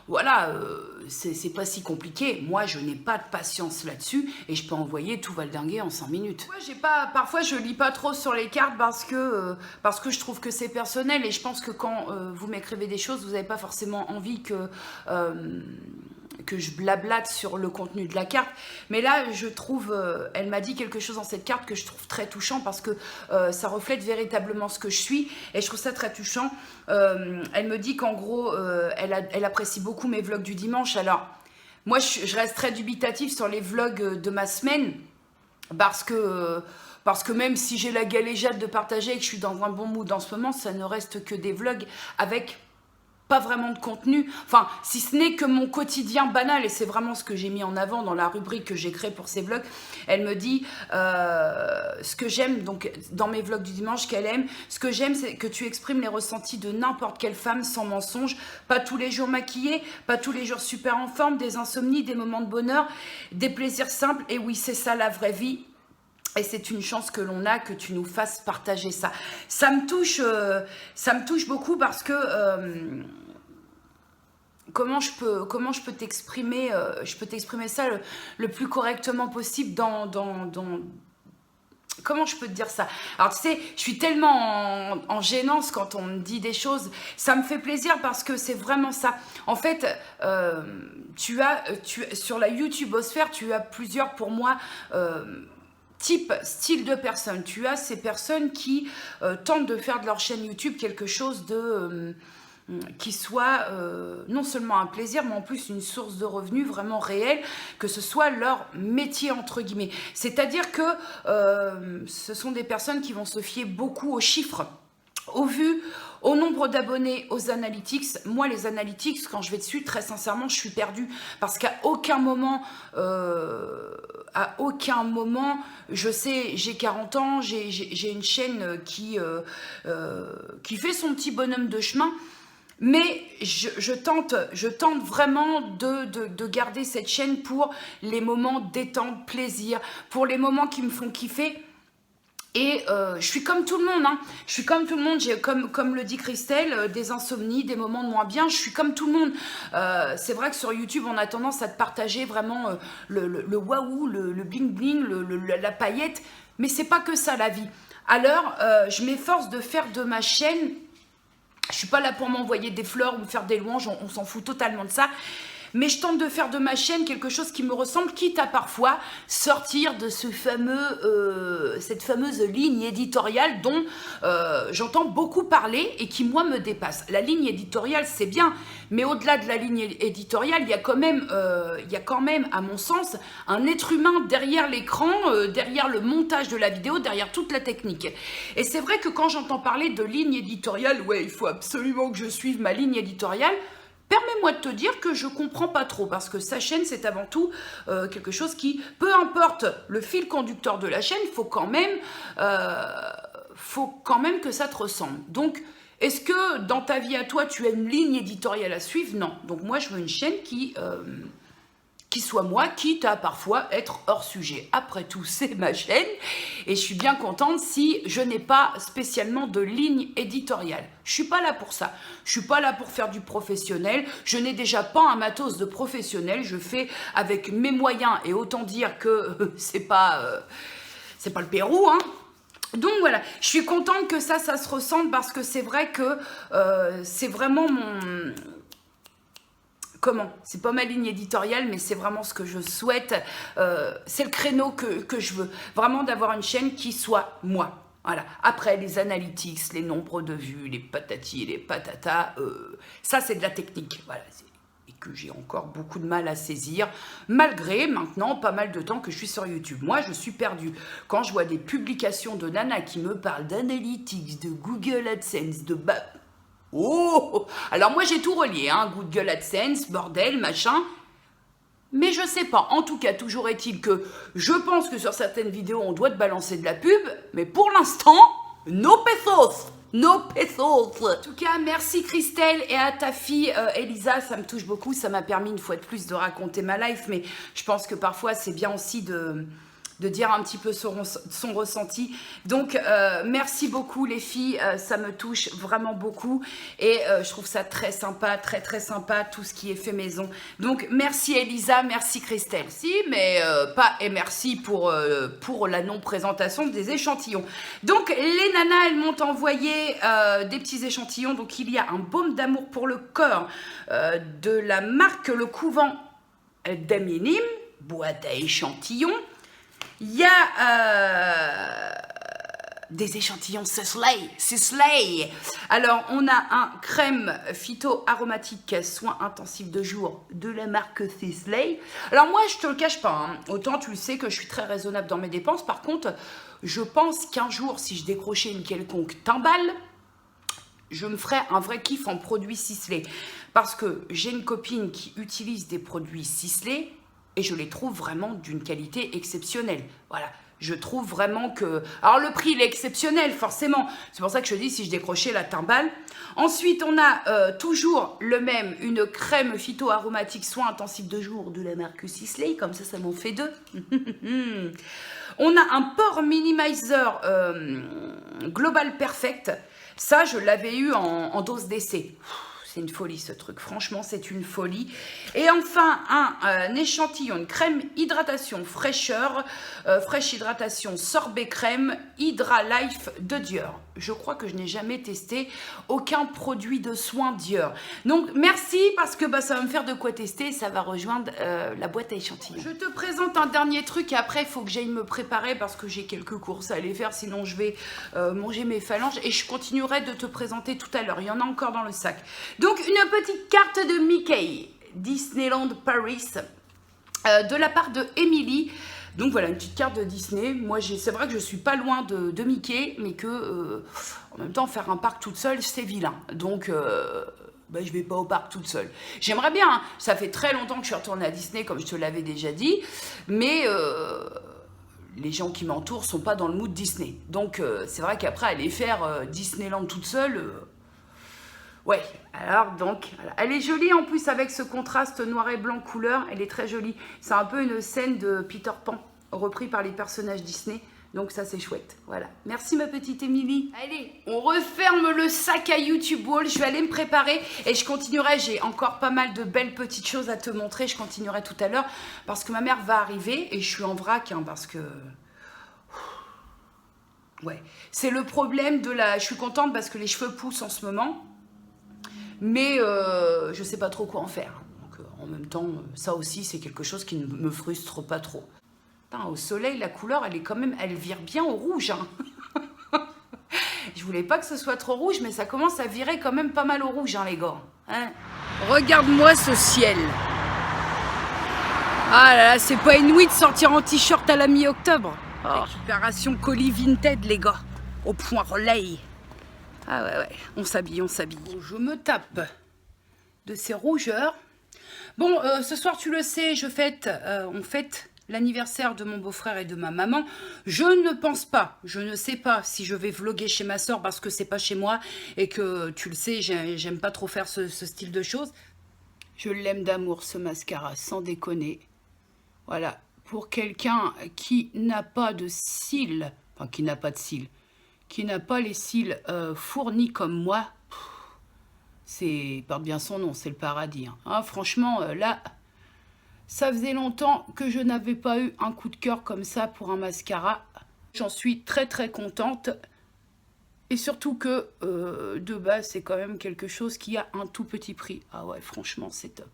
S1: voilà, c'est pas si compliqué. Moi, je n'ai pas de patience là-dessus et je peux envoyer tout valdinguer en 5 minutes. Moi, parfois, je lis pas trop sur les cartes parce que je trouve que c'est personnel et je pense que quand vous m'écrivez des choses, vous n'avez pas forcément envie que je blablate sur le contenu de la carte. Mais là, je trouve, elle m'a dit quelque chose dans cette carte que je trouve très touchant parce que ça reflète véritablement ce que je suis et je trouve ça très touchant. Elle me dit qu'en gros, elle apprécie beaucoup mes vlogs du dimanche. Alors, moi, je reste très dubitative sur les vlogs de ma semaine parce que même si j'ai la galéjade de partager et que je suis dans un bon mood en ce moment, ça ne reste que des vlogs avec... pas vraiment de contenu, enfin si ce n'est que mon quotidien banal, et c'est vraiment ce que j'ai mis en avant dans la rubrique que j'ai créée pour ces vlogs. Elle me dit ce que j'aime, donc dans mes vlogs du dimanche, qu'elle aime, ce que j'aime c'est que tu exprimes les ressentis de n'importe quelle femme sans mensonge, pas tous les jours maquillée, pas tous les jours super en forme, des insomnies, des moments de bonheur, des plaisirs simples, et oui c'est ça la vraie vie. Et c'est une chance que l'on a que tu nous fasses partager ça. Ça me touche beaucoup parce que comment je peux t'exprimer je peux t'exprimer ça le plus correctement possible dans comment je peux te dire ça? Alors tu sais, je suis tellement en gênance quand on me dit des choses. Ça me fait plaisir parce que c'est vraiment ça. En fait, sur la YouTubeosphère, tu as plusieurs, pour moi, style de personnes. Tu as ces personnes qui tentent de faire de leur chaîne YouTube quelque chose de... qui soit non seulement un plaisir, mais en plus une source de revenus vraiment réelle, que ce soit leur métier, entre guillemets. C'est-à-dire que ce sont des personnes qui vont se fier beaucoup aux chiffres, au vu, au nombre d'abonnés, aux analytics. Moi, les analytics, quand je vais dessus, très sincèrement, je suis perdue. Parce qu'à aucun moment, je sais, j'ai 40 ans, j'ai une chaîne qui fait son petit bonhomme de chemin. Mais je tente vraiment de garder cette chaîne pour les moments détente, plaisir, pour les moments qui me font kiffer. Et je suis comme tout le monde, hein. Je suis comme tout le monde, j'ai comme le dit Christelle, des insomnies, des moments de moins bien, je suis comme tout le monde. C'est vrai que sur YouTube, on a tendance à te partager vraiment le waouh, le bling bling, la paillette, mais c'est pas que ça la vie. Alors, je m'efforce de faire de ma chaîne, je suis pas là pour m'envoyer des fleurs ou me faire des louanges, on s'en fout totalement de ça. Mais je tente de faire de ma chaîne quelque chose qui me ressemble, quitte à parfois sortir de cette fameuse ligne éditoriale dont j'entends beaucoup parler et qui, moi, me dépasse. La ligne éditoriale, c'est bien, mais au-delà de la ligne éditoriale, il y a quand même, à mon sens, un être humain derrière l'écran, derrière le montage de la vidéo, derrière toute la technique. Et c'est vrai que quand j'entends parler de ligne éditoriale, ouais, il faut absolument que je suive ma ligne éditoriale. Permets-moi de te dire que je comprends pas trop, parce que sa chaîne, c'est avant tout quelque chose qui, peu importe le fil conducteur de la chaîne, faut quand même que ça te ressemble. Donc, est-ce que dans ta vie à toi, tu as une ligne éditoriale à suivre? Non. Donc moi, je veux une chaîne qui soit moi, quitte à parfois être hors sujet. Après tout, c'est ma chaîne et je suis bien contente si je n'ai pas spécialement de ligne éditoriale. Je suis pas là pour ça. Je suis pas là pour faire du professionnel. Je n'ai déjà pas un matos de professionnel. Je fais avec mes moyens et autant dire que c'est pas le Pérou, hein. Donc voilà, je suis contente que ça se ressente parce que c'est vrai que c'est vraiment mon... Comment? C'est pas ma ligne éditoriale, mais c'est vraiment ce que je souhaite. C'est le créneau que je veux. Vraiment d'avoir une chaîne qui soit moi. Voilà. Après, les analytics, les nombres de vues, les patatis et les patatas, ça, c'est de la technique. Voilà. que j'ai encore beaucoup de mal à saisir, malgré maintenant pas mal de temps que je suis sur YouTube. Moi, je suis perdue. Quand je vois des publications de Nana qui me parlent d'analytics, de Google AdSense, de... Oh! Alors moi, j'ai tout relié, hein, Google AdSense, bordel, machin... Mais je sais pas, en tout cas, toujours est-il que je pense que sur certaines vidéos, on doit te balancer de la pub, mais pour l'instant, no pesos, no pesos. En tout cas, merci Christelle et à ta fille Elisa, ça me touche beaucoup, ça m'a permis une fois de plus de raconter ma life, mais je pense que parfois c'est bien aussi de dire un petit peu son ressenti. Donc, merci beaucoup les filles, ça me touche vraiment beaucoup et je trouve ça très sympa, très sympa, tout ce qui est fait maison. Donc, merci Elisa, merci Christelle. Si, mais pas et merci pour la non-présentation des échantillons. Donc, les nanas, elles m'ont envoyé des petits échantillons. Donc, il y a un baume d'amour pour le corps de la marque Le Couvent d'Aminim, boîte à échantillons. Il y a des échantillons Sisley. Alors, on a un crème phyto-aromatique soin intensif de jour de la marque Sisley. Alors moi, je te le cache pas, hein. Autant tu le sais que je suis très raisonnable dans mes dépenses. Par contre, je pense qu'un jour, si je décrochais une quelconque timbale, je me ferais un vrai kiff en produits Sisley. Parce que j'ai une copine qui utilise des produits Sisley et je les trouve vraiment d'une qualité exceptionnelle. Voilà, je trouve vraiment que... Alors le prix, il est exceptionnel, forcément. C'est pour ça que je dis si je décrochais la timbale. Ensuite, on a toujours le même, une crème phyto-aromatique soin intensif de jour de la marque Sisley. Comme ça m'en fait deux. On a un pore minimizer Global Perfect. Ça, je l'avais eu en dose d'essai. C'est une folie ce truc, franchement c'est une folie. Et enfin un échantillon, une crème hydratation fraîcheur, fraîche hydratation sorbet crème Hydra Life de Dior. Je crois que je n'ai jamais testé aucun produit de soin Dior. Donc merci parce que ça va me faire de quoi tester, ça va rejoindre la boîte à échantillons. Je te présente un dernier truc et après il faut que j'aille me préparer parce que j'ai quelques courses à aller faire, sinon je vais manger mes phalanges et je continuerai de te présenter tout à l'heure. Il y en a encore dans le sac. Donc une petite carte de Mickey, Disneyland Paris, de la part de Emily. Donc voilà, une petite carte de Disney. Moi, c'est vrai que je suis pas loin de Mickey, mais que en même temps, faire un parc toute seule, c'est vilain. Donc, je vais pas au parc toute seule. J'aimerais bien, hein. Ça fait très longtemps que je suis retournée à Disney, comme je te l'avais déjà dit, mais les gens qui m'entourent sont pas dans le mood Disney. Donc, c'est vrai qu'après, aller faire Disneyland toute seule... Ouais, alors donc, voilà. Elle est jolie en plus avec ce contraste noir et blanc couleur, elle est très jolie. C'est un peu une scène de Peter Pan, repris par les personnages Disney, donc ça c'est chouette, voilà. Merci ma petite Émilie. Allez, on referme le sac à YouTube Wall, je vais aller me préparer et je continuerai, j'ai encore pas mal de belles petites choses à te montrer, je continuerai tout à l'heure parce que ma mère va arriver et je suis en vrac, hein, parce que... Ouais, c'est le problème de la... Je suis contente parce que les cheveux poussent en ce moment. Mais je sais pas trop quoi en faire. Donc, en même temps, ça aussi, c'est quelque chose qui ne me frustre pas trop. Putain, au soleil, la couleur, elle est quand même... Elle vire bien au rouge. Hein. Je voulais pas que ce soit trop rouge, mais ça commence à virer quand même pas mal au rouge, hein, les gars. Hein. Regarde-moi ce ciel. Ah là là, c'est pas inouï de sortir en t-shirt à la mi-octobre. Oh. Récupération colis Vinted, les gars. Au point relais. Ah ouais, on s'habille, on s'habille. Bon, je me tape de ces rougeurs. Bon, ce soir, tu le sais, on fête l'anniversaire de mon beau-frère et de ma maman. Je ne pense pas, je ne sais pas si je vais vlogger chez ma soeur parce que c'est pas chez moi et que, tu le sais, j'aime pas trop faire ce style de choses. Je l'aime d'amour, ce mascara, sans déconner. Voilà, pour quelqu'un qui n'a pas de cils, enfin, qui n'a pas de cils, qui n'a pas les cils fournis comme moi, c'est, porte bien son nom, c'est le paradis. Hein. Ah, franchement, là, ça faisait longtemps que je n'avais pas eu un coup de cœur comme ça pour un mascara. J'en suis très très contente. Et surtout que, de base, c'est quand même quelque chose qui a un tout petit prix. Ah ouais, franchement, c'est top.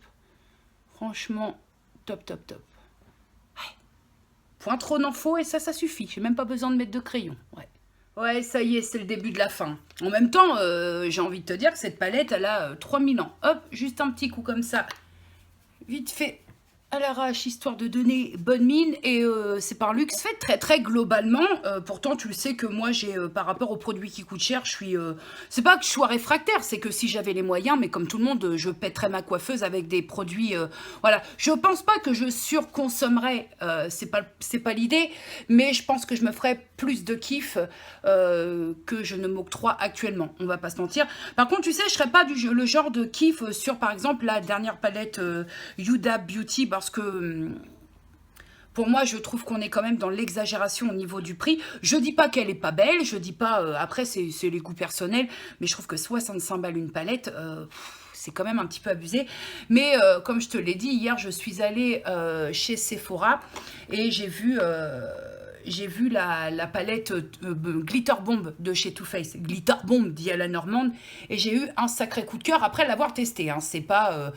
S1: Franchement, top, top, top. Ouais. Point trop n'en faut et ça suffit. J'ai même pas besoin de mettre de crayon. Ouais. Ouais, ça y est, c'est le début de la fin. En même temps, j'ai envie de te dire que cette palette, elle a 3000 ans. Hop, juste un petit coup comme ça. vite fait à l'arrache, histoire de donner bonne mine, et c'est par luxe fait très globalement. Pourtant tu le sais que moi j'ai par rapport aux produits qui coûtent cher, je suis c'est pas que je sois réfractaire, c'est que si j'avais les moyens, mais comme tout le monde, je pèterais ma coiffeuse avec des produits voilà. Je pense pas que je surconsommerais, c'est pas l'idée, mais je pense que je me ferais plus de kiff que je ne m'octroie actuellement, on va pas se mentir. Par contre tu sais, je serais pas le genre de kiff sur par exemple la dernière palette Huda Beauty, parce que pour moi, je trouve qu'on est quand même dans l'exagération au niveau du prix. Je dis pas qu'elle est pas belle, je dis pas... après, c'est les goûts personnels, mais je trouve que 65 balles une palette, c'est quand même un petit peu abusé. Mais comme je te l'ai dit, hier, je suis allée chez Sephora et j'ai vu la palette Glitter Bomb de chez Too Faced. Glitter Bomb, dit à la normande. Et j'ai eu un sacré coup de cœur après l'avoir testé. Hein. C'est pas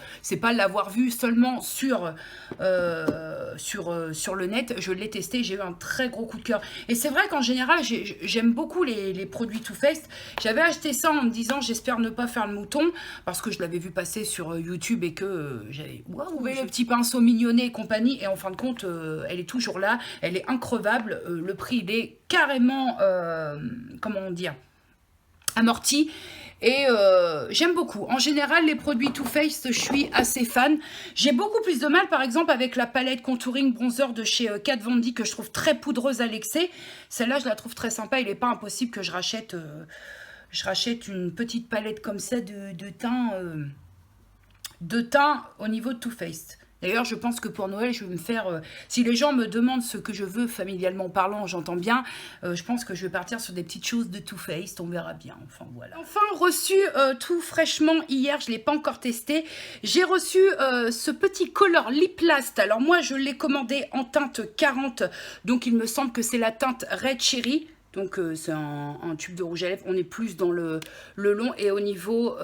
S1: l'avoir vu seulement sur le net. Je l'ai testé, j'ai eu un très gros coup de cœur. Et c'est vrai qu'en général, j'aime beaucoup les produits Too Faced. J'avais acheté ça en me disant, j'espère ne pas faire le mouton, parce que je l'avais vu passer sur YouTube et que j'avais trouvé le petit pinceau mignonnet et compagnie. Et en fin de compte, elle est toujours là. Elle est increvable. Le prix, il est carrément, comment dire, amorti. Et j'aime beaucoup. En général, les produits Too Faced, je suis assez fan. J'ai beaucoup plus de mal, par exemple, avec la palette contouring bronzer de chez Kat Von D, que je trouve très poudreuse à l'excès. Celle-là, je la trouve très sympa. Il n'est pas impossible que je rachète une petite palette comme ça de teint au niveau de Too Faced. D'ailleurs, je pense que pour Noël, je vais me faire... si les gens me demandent ce que je veux, familialement parlant, j'entends bien, je pense que je vais partir sur des petites choses de Too Faced, on verra bien. Enfin, voilà. Enfin, reçu tout fraîchement hier, je ne l'ai pas encore testé. J'ai reçu ce petit Color Lip Last. Alors moi, je l'ai commandé en teinte 40, donc il me semble que c'est la teinte Red Cherry. Donc c'est un tube de rouge à lèvres, on est plus dans le long, et au niveau...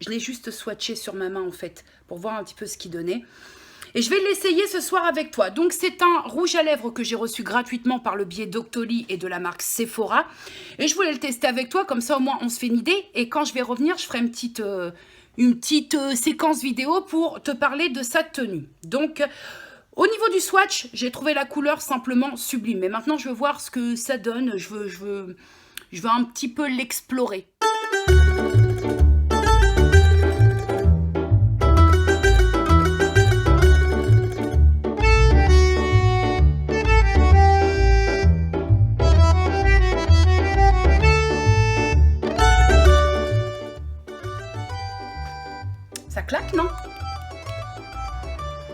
S1: je l'ai juste swatché sur ma main en fait, pour voir un petit peu ce qu'il donnait. Et je vais l'essayer ce soir avec toi. Donc c'est un rouge à lèvres que j'ai reçu gratuitement par le biais d'Octoly et de la marque Sephora. Et je voulais le tester avec toi, comme ça au moins on se fait une idée. Et quand je vais revenir, je ferai une petite séquence vidéo pour te parler de sa tenue. Donc... au niveau du swatch, j'ai trouvé la couleur simplement sublime. Mais maintenant, je veux voir ce que ça donne. Je veux un petit peu l'explorer. Ça claque, non ?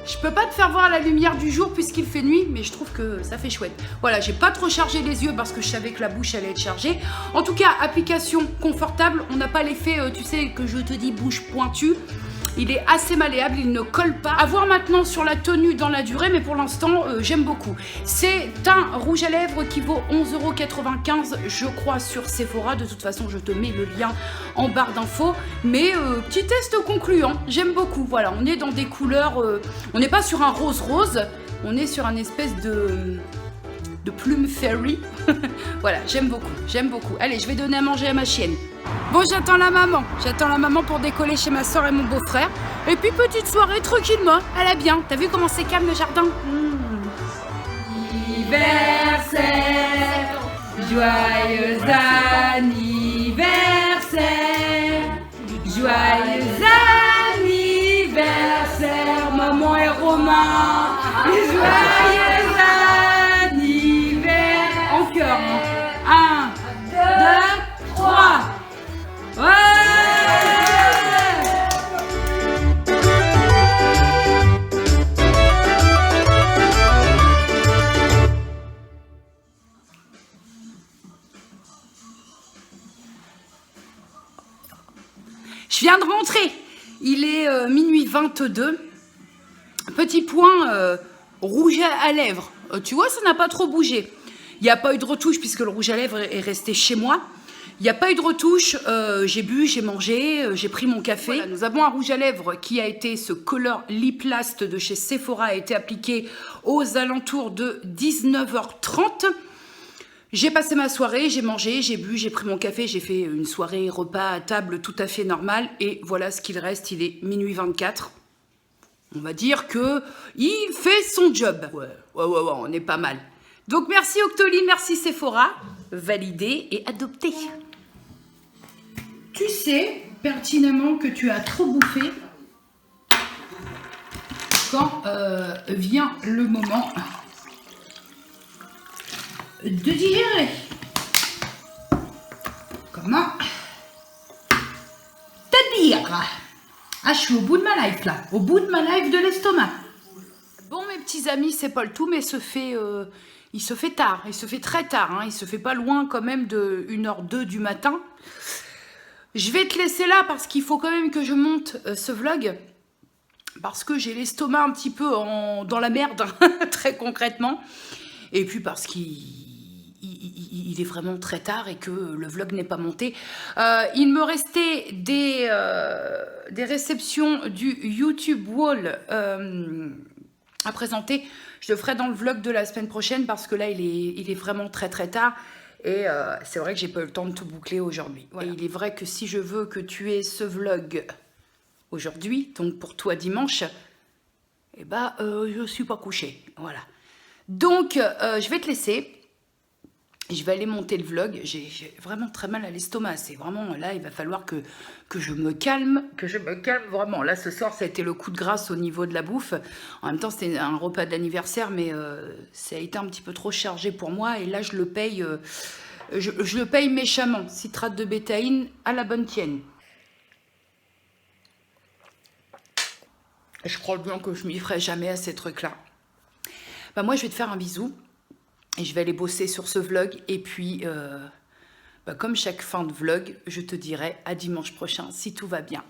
S1: Je peux pas te faire voir la lumière du jour puisqu'il fait nuit, mais je trouve que ça fait chouette. Voilà, j'ai pas trop chargé les yeux parce que je savais que la bouche allait être chargée. En tout cas, application confortable. On n'a pas l'effet, tu sais, que je te dis bouche pointue. Il est assez malléable, il ne colle pas. À voir maintenant sur la tenue dans la durée, mais pour l'instant, j'aime beaucoup. C'est un rouge à lèvres qui vaut 11,95 €, je crois, sur Sephora. De toute façon, je te mets le lien en barre d'infos. Mais petit test concluant, j'aime beaucoup. Voilà, on est dans des couleurs... on n'est pas sur un rose-rose, on est sur un espèce de plume fairy. Voilà, j'aime beaucoup, j'aime beaucoup. Allez, je vais donner à manger à ma chienne. Bon, j'attends la maman pour décoller chez ma soeur et mon beau-frère. Et puis, petite soirée tranquillement, elle a bien. T'as vu comment c'est calme le jardin? Anniversaire, joyeux anniversaire, joyeux anniversaire, maman et Romain, joyeux anniversaire. Encore, 1, 2, 3. Ouais! Je viens de rentrer. Il est minuit 22. Petit point rouge à lèvres. Tu vois, ça n'a pas trop bougé. Il n'y a pas eu de retouche puisque le rouge à lèvres est resté chez moi. Il n'y a pas eu de retouche, j'ai bu, j'ai mangé, j'ai pris mon café. Voilà, nous avons un rouge à lèvres qui a été, ce Color Lip Last de chez Sephora, a été appliqué aux alentours de 19h30. J'ai passé ma soirée, j'ai mangé, j'ai bu, j'ai pris mon café, j'ai fait une soirée repas à table tout à fait normale. Et voilà ce qu'il reste, il est minuit 24. on va dire que il fait son job. Ouais, on est pas mal. Donc merci Octoline, merci Sephora, validé et adopté. Tu sais pertinemment que tu as trop bouffé quand vient le moment de digérer. Comment te dire? Ah, je suis au bout de ma life là, au bout de ma life de l'estomac. Bon mes petits amis, c'est pas le tout, mais il se fait tard, il se fait très tard, hein. Il se fait pas loin quand même de 1h02 du matin. Je vais te laisser là parce qu'il faut quand même que je monte ce vlog, parce que j'ai l'estomac un petit peu dans la merde, très concrètement, et puis parce qu'il est vraiment très tard et que le vlog n'est pas monté. Il me restait des réceptions du YouTube Wall à présenter. Je le ferai dans le vlog de la semaine prochaine parce que là il est vraiment très très tard et c'est vrai que j'ai pas eu le temps de tout boucler aujourd'hui. Voilà. Et il est vrai que si je veux que tu aies ce vlog aujourd'hui, donc pour toi dimanche, eh ben je suis pas couchée, voilà. Donc je vais te laisser. Je vais aller monter le vlog. J'ai vraiment très mal à l'estomac. C'est vraiment là, il va falloir que je me calme, vraiment. Là, ce soir, ça a été le coup de grâce au niveau de la bouffe. En même temps, c'était un repas d'anniversaire, mais ça a été un petit peu trop chargé pour moi. Et là, je le paye, je le paye méchamment. Citrate de bétaïne à la bonne tienne. Je crois bien que je m'y ferai jamais à ces trucs-là. Bah, moi, je vais te faire un bisou. Et je vais aller bosser sur ce vlog. Et puis, comme chaque fin de vlog, je te dirai à dimanche prochain si tout va bien.